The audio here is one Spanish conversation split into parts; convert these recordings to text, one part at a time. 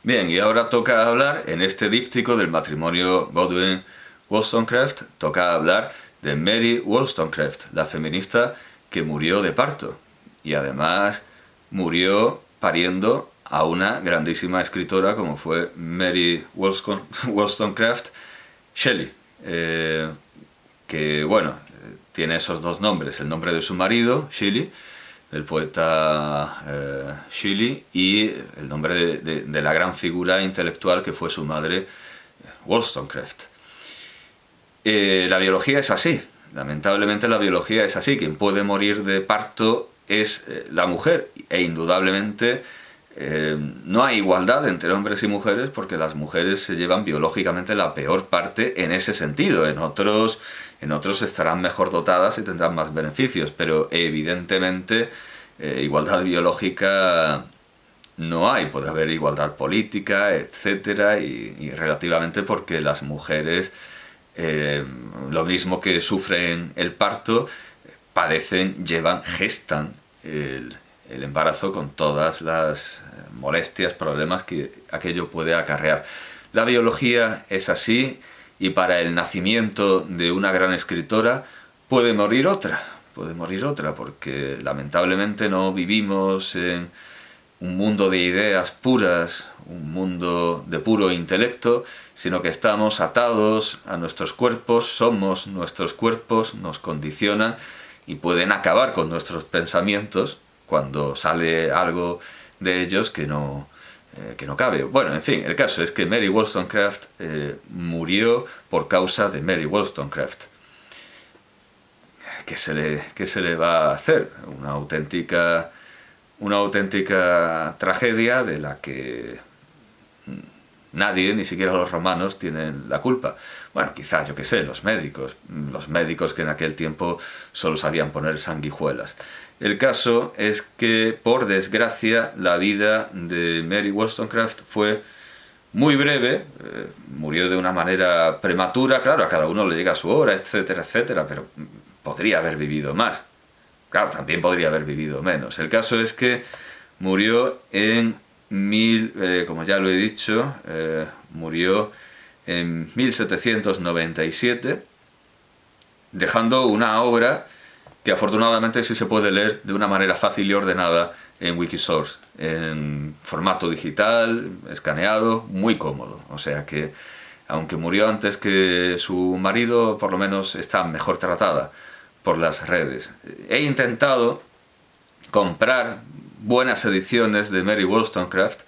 Bien, y ahora toca hablar, en este díptico del matrimonio Godwin-Wollstonecraft, toca hablar de Mary Wollstonecraft, la feminista que murió de parto. Y además murió pariendo a una grandísima escritora como fue Mary Wollstonecraft Shelley. Que bueno, tiene esos dos nombres, el nombre de su marido, Shelley, del poeta Shelley, y el nombre de la gran figura intelectual que fue su madre, Wollstonecraft. La biología es así, lamentablemente la biología es así, quien puede morir de parto es la mujer, e indudablemente no hay igualdad entre hombres y mujeres porque las mujeres se llevan biológicamente la peor parte en ese sentido. En otros estarán mejor dotadas y tendrán más beneficios, pero evidentemente igualdad biológica no hay. Puede haber igualdad política, etcétera, y relativamente porque las mujeres, lo mismo que sufren el parto, padecen, gestan el embarazo con todas las molestias, problemas que aquello puede acarrear. La biología es así, y para el nacimiento de una gran escritora puede morir otra, porque lamentablemente no vivimos en un mundo de ideas puras, un mundo de puro intelecto, sino que estamos atados a nuestros cuerpos, somos nuestros cuerpos, nos condicionan y pueden acabar con nuestros pensamientos cuando sale algo de ellos que no cabe. Bueno, en fin, el caso es que Mary Wollstonecraft murió por causa de Mary Wollstonecraft. ¿Qué se le va a hacer? Una auténtica tragedia de la que nadie, ni siquiera los romanos, tienen la culpa. Bueno, quizás, yo qué sé, los médicos que en aquel tiempo solo sabían poner sanguijuelas. El caso es que, por desgracia, la vida de Mary Wollstonecraft fue muy breve, murió de una manera prematura, claro, a cada uno le llega su hora, etcétera, etcétera, pero podría haber vivido más. Claro, también podría haber vivido menos. El caso es que murió como ya lo he dicho, murió en 1797, dejando una obra que afortunadamente sí se puede leer de una manera fácil y ordenada en Wikisource, en formato digital, escaneado, muy cómodo. O sea que, aunque murió antes que su marido, por lo menos está mejor tratada por las redes. He intentado comprar buenas ediciones de Mary Wollstonecraft,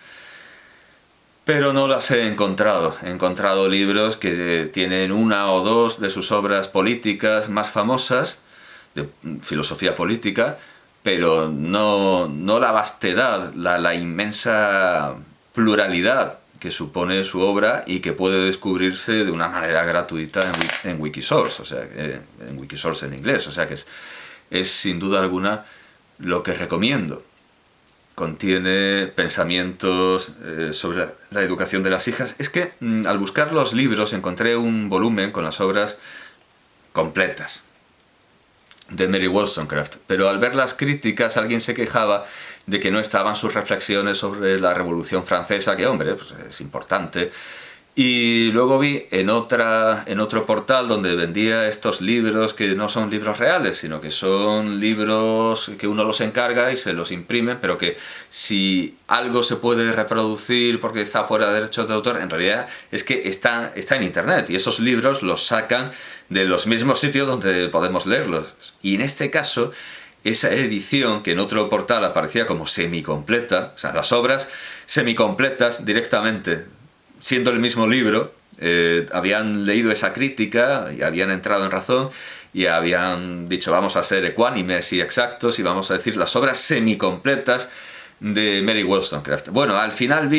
pero no las he encontrado. He encontrado libros que tienen una o dos de sus obras políticas más famosas, de filosofía política, pero no la vastedad, la inmensa pluralidad que supone su obra y que puede descubrirse de una manera gratuita en Wikisource, o sea, en Wikisource en inglés, o sea que es sin duda alguna lo que recomiendo. Contiene pensamientos sobre la educación de las hijas. Es que al buscar los libros encontré un volumen con las obras completas de Mary Wollstonecraft, pero al ver las críticas alguien se quejaba de que no estaban sus reflexiones sobre la Revolución Francesa, que hombre, pues es importante. Y luego vi en otro portal donde vendía estos libros que no son libros reales, sino que son libros que uno los encarga y se los imprimen, pero que si algo se puede reproducir porque está fuera de derechos de autor, en realidad es que está en internet, y esos libros los sacan de los mismos sitios donde podemos leerlos. Y en este caso, esa edición que en otro portal aparecía como semicompleta, o sea, las obras semicompletas directamente, siendo el mismo libro, habían leído esa crítica y habían entrado en razón y habían dicho vamos a ser ecuánimes y exactos y vamos a decir las obras semicompletas de Mary Wollstonecraft. Bueno, al final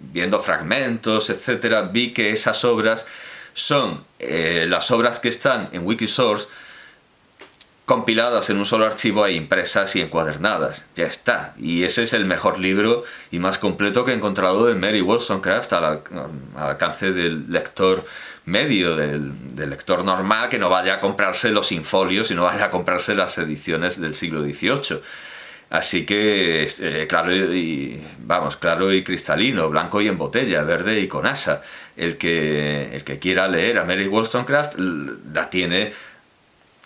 viendo fragmentos, etcétera, vi que esas obras son las obras que están en Wikisource compiladas en un solo archivo e impresas y encuadernadas. Ya está. Y ese es el mejor libro y más completo que he encontrado de Mary Wollstonecraft al alcance del lector medio, del lector normal, que no vaya a comprarse los infolios y no vaya a comprarse las ediciones del siglo XVIII. Así que, claro vamos, claro y cristalino, blanco y en botella, verde y con asa. El que quiera leer a Mary Wollstonecraft la tiene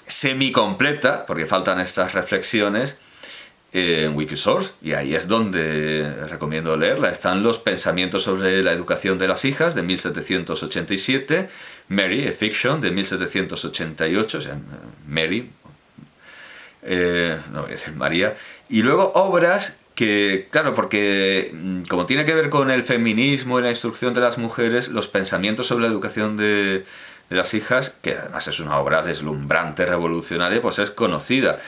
semi-completa, porque faltan estas reflexiones, en Wikisource, y ahí es donde recomiendo leerla. Están los pensamientos sobre la educación de las hijas, de 1787, Mary, a Fiction, de 1788, o sea, Mary, no voy a decir María, y luego obras que, claro, porque como tiene que ver con el feminismo y la instrucción de las mujeres, los pensamientos sobre la educación de las hijas, que además es una obra deslumbrante, revolucionaria, pues es conocida.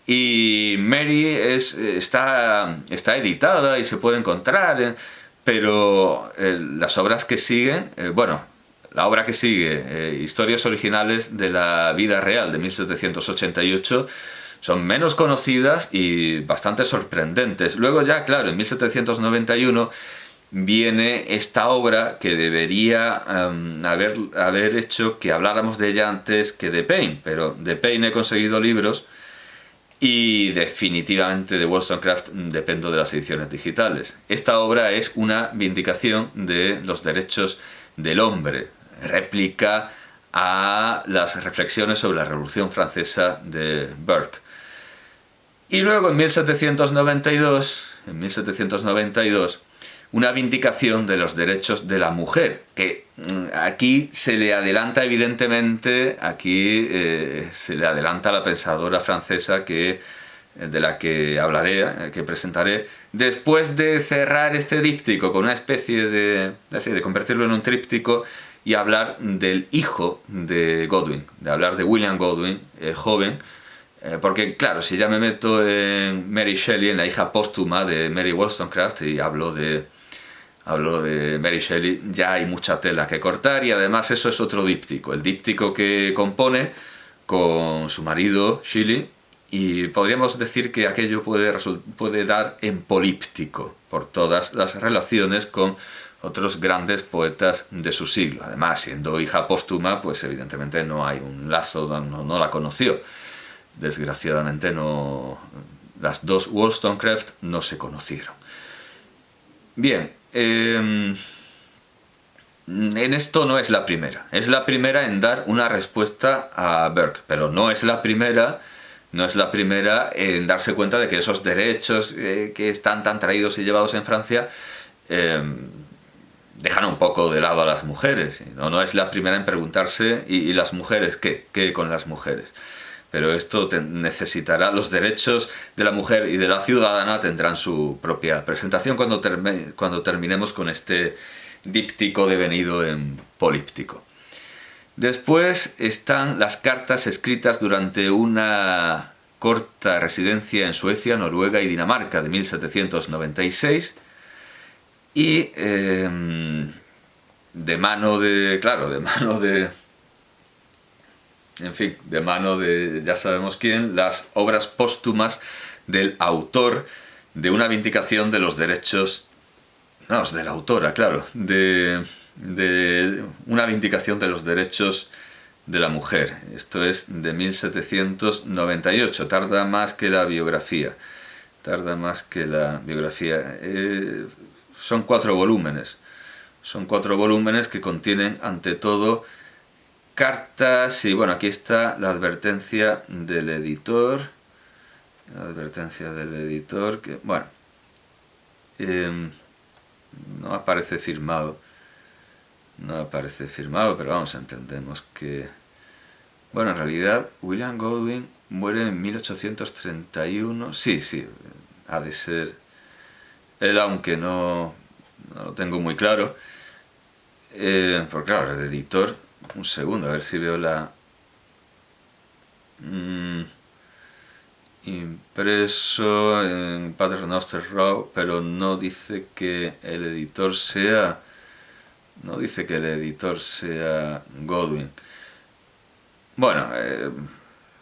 Y Mary está editada y se puede encontrar, pero las obras que siguen, la obra que sigue, Historias originales de la vida real, de 1788, son menos conocidas y bastante sorprendentes. Luego ya, claro, en 1791 viene esta obra que debería haber hecho que habláramos de ella antes que de Paine, pero de Paine he conseguido libros y definitivamente de Wollstonecraft dependo de las ediciones digitales. Esta obra es una vindicación de los derechos del hombre, réplica a las reflexiones sobre la Revolución Francesa de Burke. Y luego en 1792, una vindicación de los derechos de la mujer, que aquí se le adelanta evidentemente, se le adelanta a la pensadora francesa de la que hablaré, que presentaré, después de cerrar este díptico con una especie de convertirlo en un tríptico y hablar del hijo de Godwin, de hablar de William Godwin, joven, porque claro, si ya me meto en Mary Shelley, en la hija póstuma de Mary Wollstonecraft, y hablo de Mary Shelley, ya hay mucha tela que cortar, y además eso es otro díptico, el díptico que compone con su marido Shelley, y podríamos decir que aquello puede dar en políptico por todas las relaciones con otros grandes poetas de su siglo. Además, siendo hija póstuma, pues evidentemente no hay un lazo, no la conoció. Desgraciadamente las dos Wollstonecraft no se conocieron. Bien, en esto no es la primera. Es la primera en dar una respuesta a Burke, pero no es la primera en darse cuenta de que esos derechos que están tan traídos y llevados en Francia dejan un poco de lado a las mujeres. No es la primera en preguntarse, ¿y las mujeres qué? ¿Qué con las mujeres? Pero esto necesitará, los derechos de la mujer y de la ciudadana tendrán su propia presentación cuando terminemos con este díptico devenido en políptico. Después están las cartas escritas durante una corta residencia en Suecia, Noruega y Dinamarca de 1796 y de mano de ya sabemos quién, las obras póstumas del autor de una vindicación de los derechos, de la autora, claro, de una vindicación de los derechos de la mujer. Esto es de 1798, tarda más que la biografía. Son 4 volúmenes. Son 4 volúmenes que contienen, ante todo, cartas, y bueno, aquí está la advertencia del editor. Que, bueno, no aparece firmado, pero vamos, entendemos que... Bueno, en realidad, William Godwin muere en 1831, sí, ha de ser él, aunque no lo tengo muy claro, porque claro, el editor... Un segundo, a ver si veo la... impreso en Paternoster Row, pero no dice que el editor sea... Godwin. Bueno,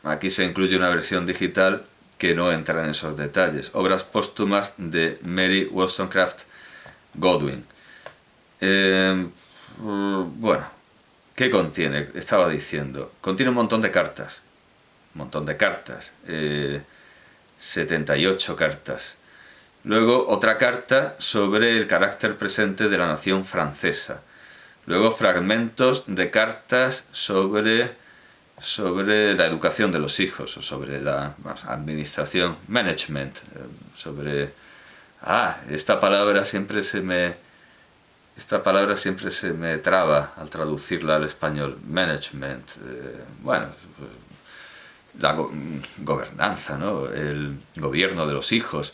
aquí se incluye una versión digital que no entra en esos detalles. Obras póstumas de Mary Wollstonecraft Godwin. Bueno, ¿qué contiene? Estaba diciendo. Contiene un montón de cartas. 78 cartas. Luego otra carta sobre el carácter presente de la nación francesa. Luego fragmentos de cartas sobre la educación de los hijos, o sobre la administración, management, sobre... esta palabra siempre se me traba al traducirla al español, management, la gobernanza, ¿no? El gobierno de los hijos.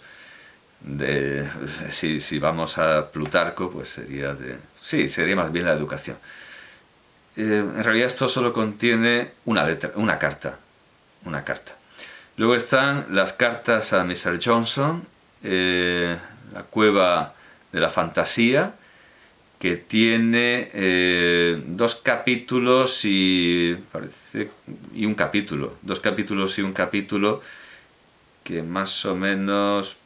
Si vamos a Plutarco, pues sería más bien la educación. En realidad esto solo contiene una carta. Luego están las cartas a Mr. Johnson, la cueva de la fantasía, que tiene 2 capítulos y un capítulo. 2 capítulos y un capítulo que más o menos,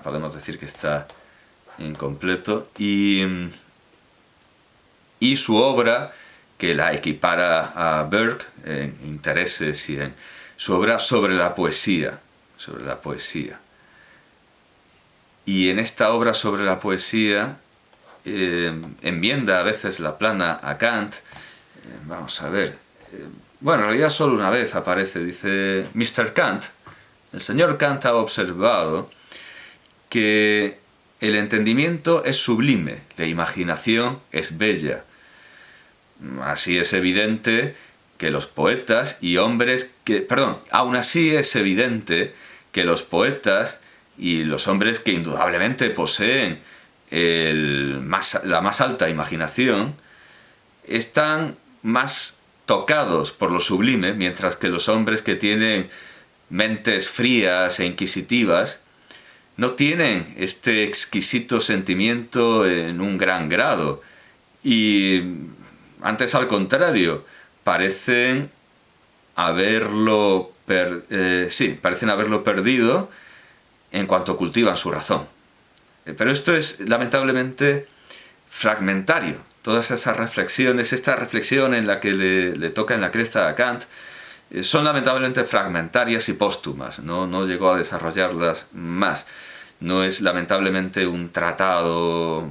podemos decir que está incompleto. Y su obra, que la equipara a Burke en intereses y en su obra sobre la poesía. Y en esta obra sobre la poesía enmienda a veces la plana a Kant. Vamos a ver. En realidad solo una vez aparece, dice Mr. Kant. El señor Kant ha observado que el entendimiento es sublime, la imaginación es bella. Así es evidente que los poetas y hombres aún así es evidente que los poetas y los hombres que indudablemente poseen la más alta imaginación están más tocados por lo sublime, mientras que los hombres que tienen mentes frías e inquisitivas no tienen este exquisito sentimiento en un gran grado, y antes, al contrario, parecen haberlo perdido en cuanto cultivan su razón. Pero esto es lamentablemente fragmentario. Todas esas reflexiones, esta reflexión en la que le toca en la cresta a Kant, son lamentablemente fragmentarias y póstumas. No llegó a desarrollarlas más. No es lamentablemente un tratado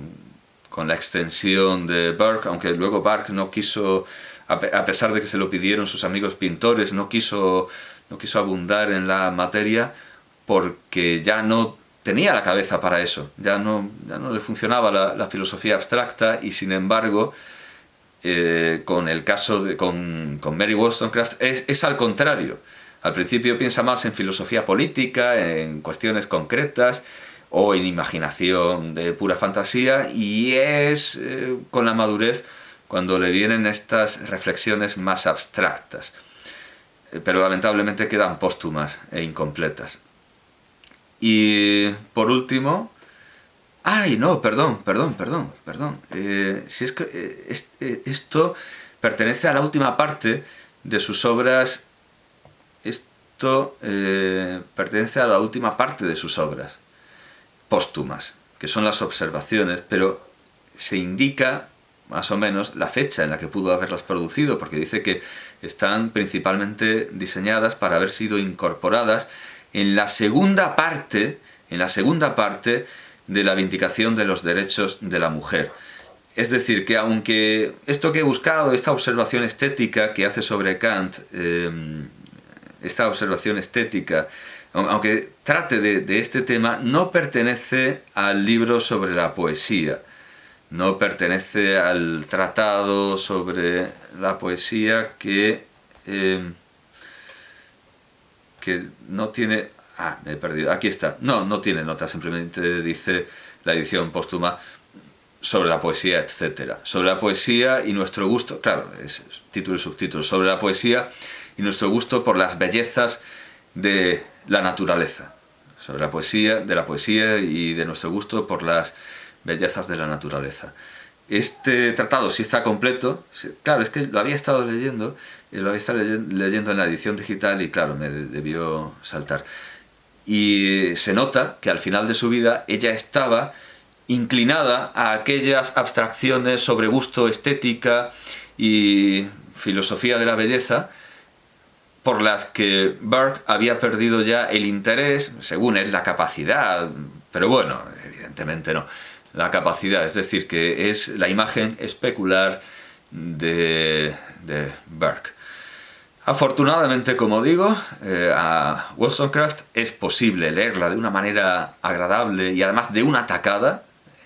con la extensión de Burke, aunque luego Burke no quiso, a pesar de que se lo pidieron sus amigos pintores, no quiso abundar en la materia, porque ya no tenía la cabeza para eso, ya no le funcionaba la filosofía abstracta, y sin embargo, con el caso con Mary Wollstonecraft es al contrario. Al principio piensa más en filosofía política, en cuestiones concretas, o en imaginación de pura fantasía, y es con la madurez cuando le vienen estas reflexiones más abstractas. Pero lamentablemente quedan póstumas e incompletas. Y por último... perdón. Si es que esto pertenece a la última parte de sus obras. Pertenece a la última parte de sus obras póstumas, que son las observaciones, pero se indica más o menos la fecha en la que pudo haberlas producido, porque dice que están principalmente diseñadas para haber sido incorporadas en la segunda parte de la Vindicación de los Derechos de la Mujer. Es decir, que aunque esto que he buscado, esta observación estética que hace sobre Kant, esta observación estética, aunque trate de este tema, no pertenece al libro sobre la poesía, no pertenece al tratado sobre la poesía que no tiene... me he perdido, aquí está. No tiene nota, simplemente dice la edición póstuma sobre la poesía, etc. Sobre la poesía y nuestro gusto, claro, es título y subtítulo, sobre la poesía y nuestro gusto por las bellezas de la naturaleza. Sobre la poesía y de nuestro gusto por las bellezas de la naturaleza. Este tratado sí está completo. Claro, es que lo había estado leyendo en la edición digital y claro, me debió saltar. Y se nota que al final de su vida ella estaba inclinada a aquellas abstracciones sobre gusto, estética y filosofía de la belleza por las que Burke había perdido ya el interés, según él, la capacidad, pero bueno, evidentemente no, la capacidad, es decir, que es la imagen especular de Burke. Afortunadamente, como digo, a Wollstonecraft es posible leerla de una manera agradable y además de una tacada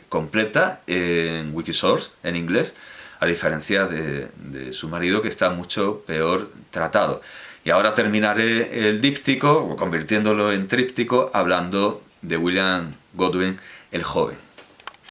completa en Wikisource, en inglés, a diferencia de su marido, que está mucho peor tratado. Y ahora terminaré el díptico, convirtiéndolo en tríptico, hablando de William Godwin el Joven.